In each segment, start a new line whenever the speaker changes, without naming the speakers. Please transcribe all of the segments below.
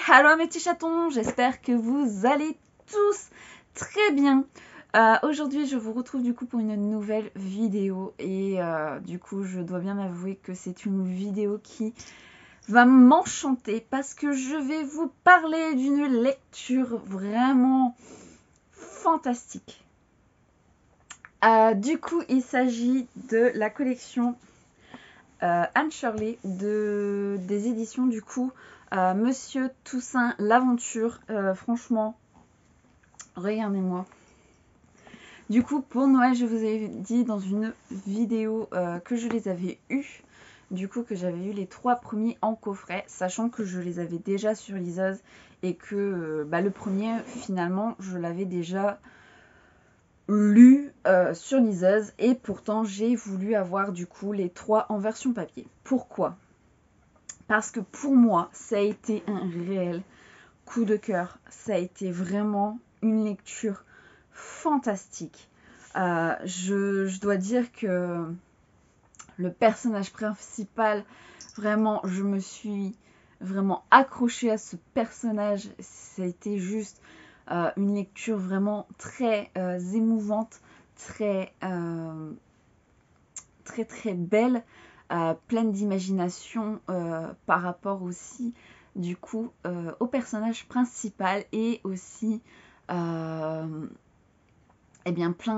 Hello mes petits chatons, j'espère que vous allez tous très bien. Aujourd'hui je vous retrouve du coup pour une nouvelle vidéo et du coup je dois bien avouer que c'est une vidéo qui va m'enchanter parce que je vais vous parler d'une lecture vraiment fantastique. Du coup il s'agit de la collection Anne Shirley des éditions du coup Monsieur Toussaint l'Aventure. Franchement, regardez-moi. Du coup, pour Noël, je vous ai dit dans une vidéo que je les avais eus. Du coup, que j'avais eu les 3 premiers en coffret, sachant que je les avais déjà sur liseuse et que le premier, finalement, je l'avais déjà lu sur liseuse. Et pourtant, j'ai voulu avoir du coup les 3 en version papier. Pourquoi ? Parce que pour moi, ça a été un réel coup de cœur. Ça a été vraiment une lecture fantastique. Je dois dire que le personnage principal, vraiment, je me suis vraiment accrochée à ce personnage. Ça a été juste une lecture vraiment très émouvante, très belle. Pleine d'imagination par rapport aussi du coup au personnage principal et aussi plein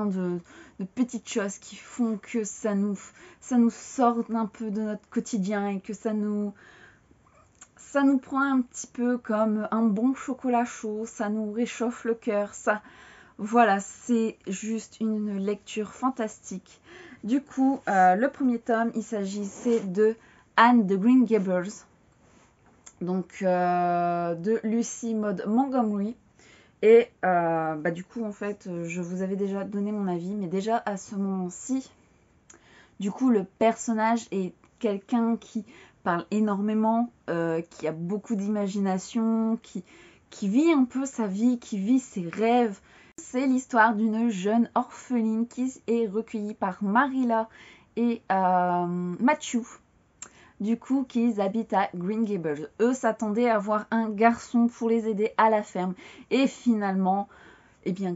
de petites choses qui font que ça nous sort un peu de notre quotidien et que ça nous prend un petit peu comme un bon chocolat chaud, ça nous réchauffe le cœur, ça. Voilà, c'est juste une lecture fantastique. Du coup, le premier tome, il s'agissait de Anne de Green Gables, donc de Lucy Maud Montgomery. Et du coup, en fait, je vous avais déjà donné mon avis, mais déjà à ce moment-ci, du coup, le personnage est quelqu'un qui parle énormément, qui a beaucoup d'imagination, qui vit un peu sa vie, qui vit ses rêves. C'est l'histoire d'une jeune orpheline qui est recueillie par Marilla et Matthew, du coup, qui habitent à Green Gables. Eux s'attendaient à avoir un garçon pour les aider à la ferme. Et finalement,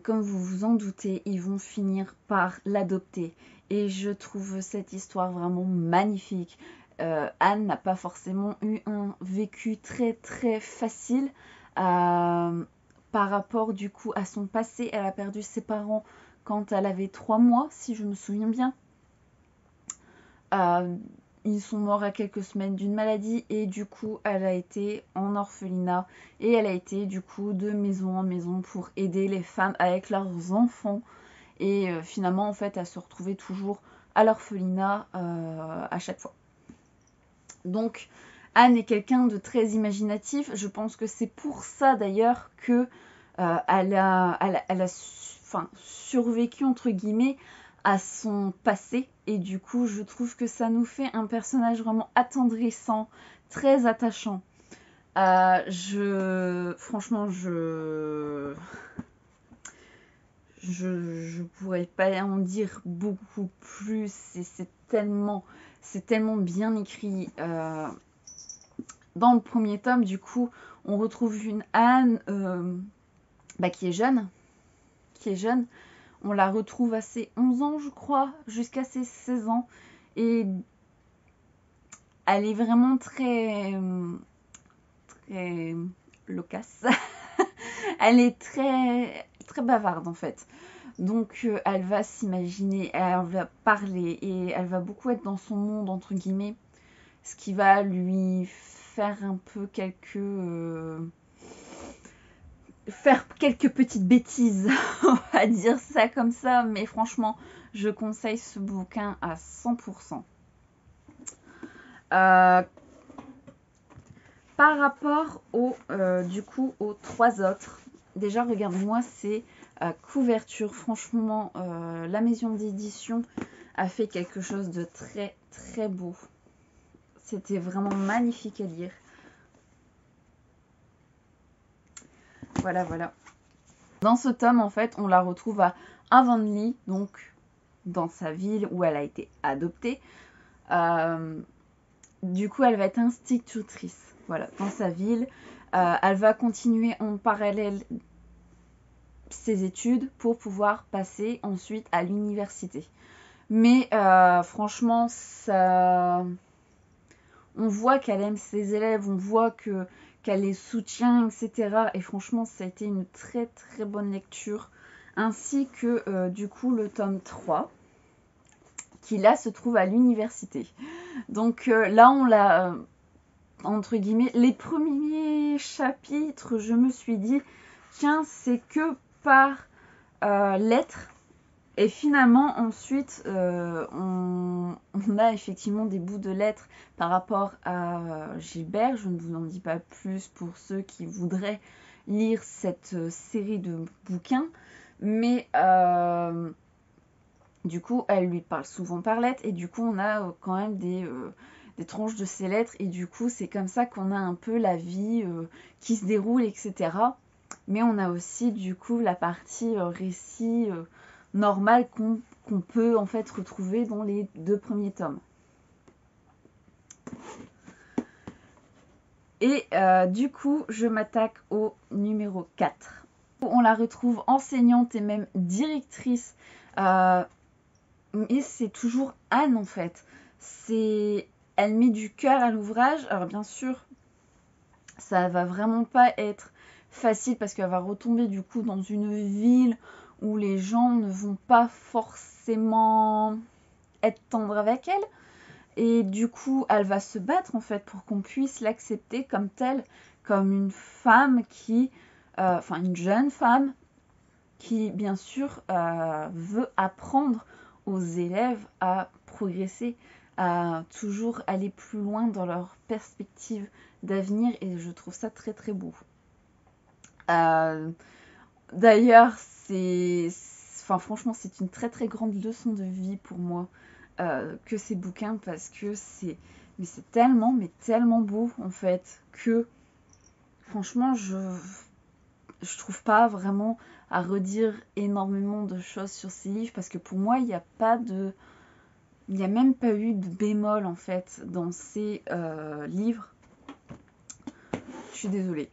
comme vous vous en doutez, ils vont finir par l'adopter. Et je trouve cette histoire vraiment magnifique. Anne n'a pas forcément eu un vécu très très facile. Par rapport du coup à son passé, elle a perdu ses parents quand elle avait 3 mois, si je me souviens bien. Ils sont morts à quelques semaines d'une maladie et du coup elle a été en orphelinat et elle a été du coup de maison en maison pour aider les femmes avec leurs enfants et finalement en fait elle se retrouvait toujours à l'orphelinat à chaque fois. Donc Anne est quelqu'un de très imaginatif. Je pense que c'est pour ça d'ailleurs que elle a survécu entre guillemets à son passé. Et du coup, je trouve que ça nous fait un personnage vraiment attendrissant, très attachant. Franchement, je pourrais pas en dire beaucoup plus. C'est tellement bien écrit. Dans le premier tome, du coup, on retrouve une Anne qui est jeune. On la retrouve à ses 11 ans, je crois, jusqu'à ses 16 ans. Et elle est vraiment très loquace. Elle est très bavarde, en fait. Donc, elle va s'imaginer, elle va parler et elle va beaucoup être dans son monde, entre guillemets. Ce qui va lui faire un peu faire quelques petites bêtises, on va dire ça comme ça, mais franchement, je conseille ce bouquin à 100%. Par rapport aux 3 autres, déjà regarde-moi ces couvertures. Franchement, la maison d'édition a fait quelque chose de très très beau. C'était vraiment magnifique à lire. Voilà. Dans ce tome, en fait, on la retrouve à Avonlea, donc dans sa ville où elle a été adoptée. Du coup, elle va être institutrice. voilà, dans sa ville. Elle va continuer en parallèle ses études pour pouvoir passer ensuite à l'université. Mais franchement, ça... on voit qu'elle aime ses élèves, on voit qu'elle les soutient, etc. Et franchement, ça a été une très très bonne lecture. Ainsi que du coup le tome 3, qui là se trouve à l'université. Donc là, on l'a, entre guillemets, les premiers chapitres, je me suis dit, tiens, c'est que par lettres. Et finalement, ensuite, on a effectivement des bouts de lettres par rapport à Gilbert. Je ne vous en dis pas plus pour ceux qui voudraient lire cette série de bouquins. Mais du coup, elle lui parle souvent par lettres. Et du coup, on a quand même des tranches de ces lettres. Et du coup, c'est comme ça qu'on a un peu la vie qui se déroule, etc. Mais on a aussi, du coup, la partie récit... normal qu'on peut en fait retrouver dans les 2 premiers tomes. Et du coup, je m'attaque au numéro 4. On la retrouve enseignante et même directrice. Et c'est toujours Anne en fait. Elle met du cœur à l'ouvrage. Alors bien sûr, ça va vraiment pas être facile parce qu'elle va retomber du coup dans une ville où les gens ne vont pas forcément être tendres avec elle. Et du coup, elle va se battre en fait pour qu'on puisse l'accepter comme telle, comme une femme qui, enfin une jeune femme qui bien sûr veut apprendre aux élèves à progresser, à toujours aller plus loin dans leur perspective d'avenir et je trouve ça très très beau. D'ailleurs, franchement, c'est une très très grande leçon de vie pour moi que ces bouquins parce que c'est tellement beau en fait que franchement, je trouve pas vraiment à redire énormément de choses sur ces livres parce que pour moi, il n'y a même pas eu de bémol en fait dans ces livres. Je suis désolée,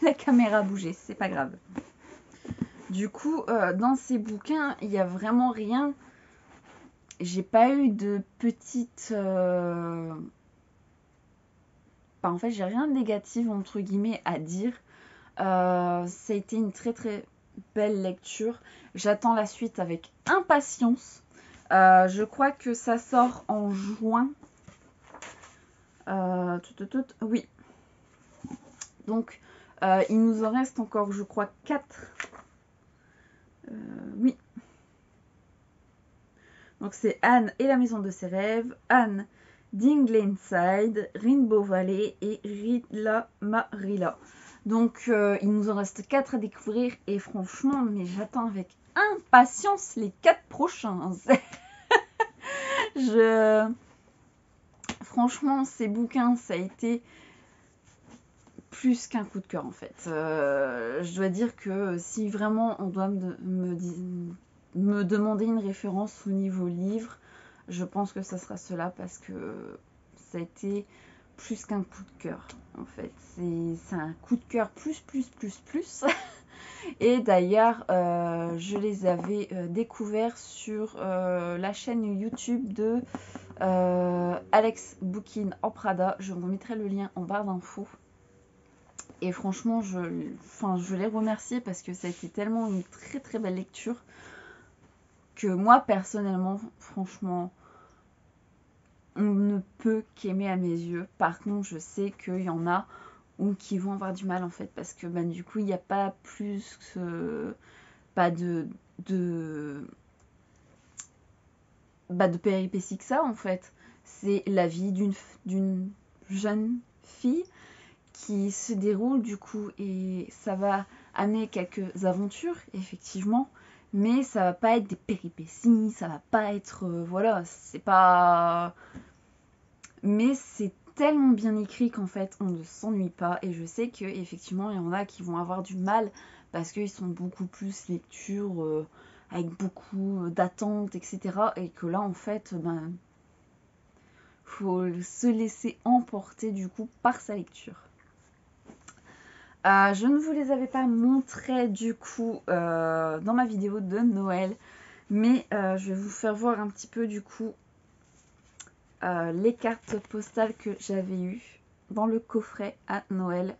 la caméra a bougé, c'est pas grave. Du coup, dans ces bouquins, il n'y a vraiment rien. J'ai pas eu de petite... en fait, j'ai rien de négatif, entre guillemets, à dire. Ça a été une très très belle lecture. J'attends la suite avec impatience. Je crois que ça sort en juin. Oui. Donc, il nous en reste encore, je crois, 4. Oui. Donc c'est Anne et la maison de ses rêves, Anne d'Ingleside, Rainbow Valley et Rila Marilla. Donc il nous en reste 4 à découvrir et franchement, mais j'attends avec impatience les 4 prochains. Franchement, ces bouquins, ça a été plus qu'un coup de cœur en fait. Je dois dire que si vraiment on doit me demander une référence au niveau livre, je pense que ça sera cela parce que ça a été plus qu'un coup de cœur en fait. C'est un coup de cœur plus. Et d'ailleurs, je les avais découverts sur la chaîne YouTube de Alex Bookin en Prada. Je vous mettrai le lien en barre d'infos. Et franchement, je les remercie parce que ça a été tellement une très très belle lecture que moi personnellement, franchement, on ne peut qu'aimer à mes yeux. Par contre, je sais qu'il y en a ou qui vont avoir du mal en fait parce que du coup, il n'y a pas plus pas de péripéties que ça en fait. C'est la vie d'une jeune fille qui se déroule du coup et ça va amener quelques aventures effectivement, mais ça va pas être des péripéties, ça va pas être voilà, c'est pas, mais c'est tellement bien écrit qu'en fait on ne s'ennuie pas et je sais que effectivement il y en a qui vont avoir du mal parce qu'ils sont beaucoup plus lecture avec beaucoup d'attentes, etc. et que là en fait faut se laisser emporter du coup par sa lecture. Je ne vous les avais pas montrés du coup dans ma vidéo de Noël, mais je vais vous faire voir un petit peu du coup les cartes postales que j'avais eues dans le coffret à Noël.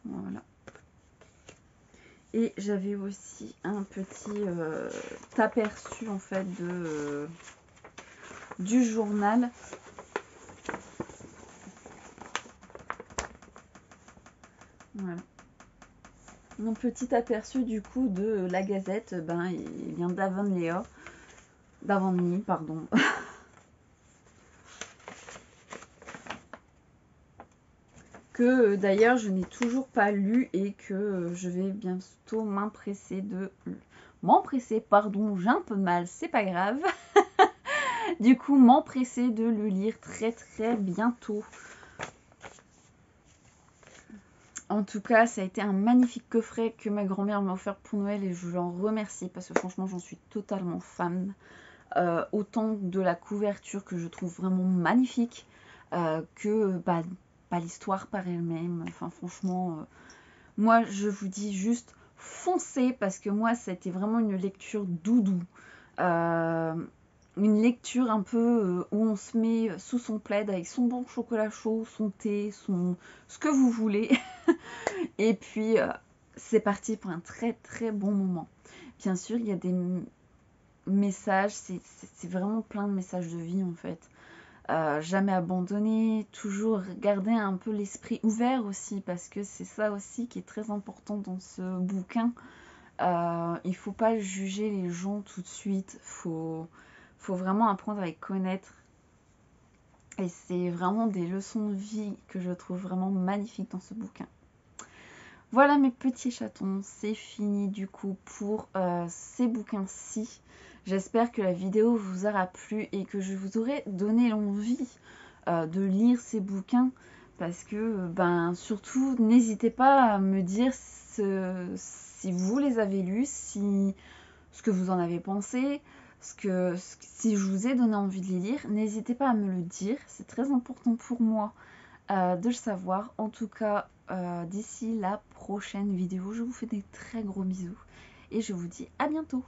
Voilà. Et j'avais aussi un petit aperçu en fait du journal. Voilà. Un petit aperçu du coup de la Gazette, il vient d'Avonlea. D'Avonlea, pardon. Que d'ailleurs je n'ai toujours pas lu et que je vais bientôt m'empresser pardon, j'ai un peu de mal, c'est pas grave. Du coup, m'empresser de le lire très très bientôt. En tout cas, ça a été un magnifique coffret que ma grand-mère m'a offert pour Noël et je l'en remercie parce que franchement, j'en suis totalement fan. Autant de la couverture que je trouve vraiment magnifique que l'histoire par elle-même. Enfin, franchement, moi, je vous dis juste foncez parce que moi, ça a été vraiment une lecture doudou. Une lecture un peu où on se met sous son plaid avec son bon chocolat chaud, son thé, ce que vous voulez. Et puis, c'est parti pour un très très bon moment. Bien sûr, il y a des messages, c'est vraiment plein de messages de vie en fait. Jamais abandonner, toujours garder un peu l'esprit ouvert aussi, parce que c'est ça aussi qui est très important dans ce bouquin. Il faut pas juger les gens tout de suite, faut vraiment apprendre à les connaître. Et c'est vraiment des leçons de vie que je trouve vraiment magnifiques dans ce bouquin. Voilà mes petits chatons, c'est fini du coup pour ces bouquins-ci. J'espère que la vidéo vous aura plu et que je vous aurai donné l'envie de lire ces bouquins. Parce que, surtout, n'hésitez pas à me dire si vous les avez lus, ce que vous en avez pensé, si je vous ai donné envie de les lire. N'hésitez pas à me le dire, c'est très important pour moi de le savoir. En tout cas, d'ici la prochaine vidéo, je vous fais des très gros bisous et je vous dis à bientôt.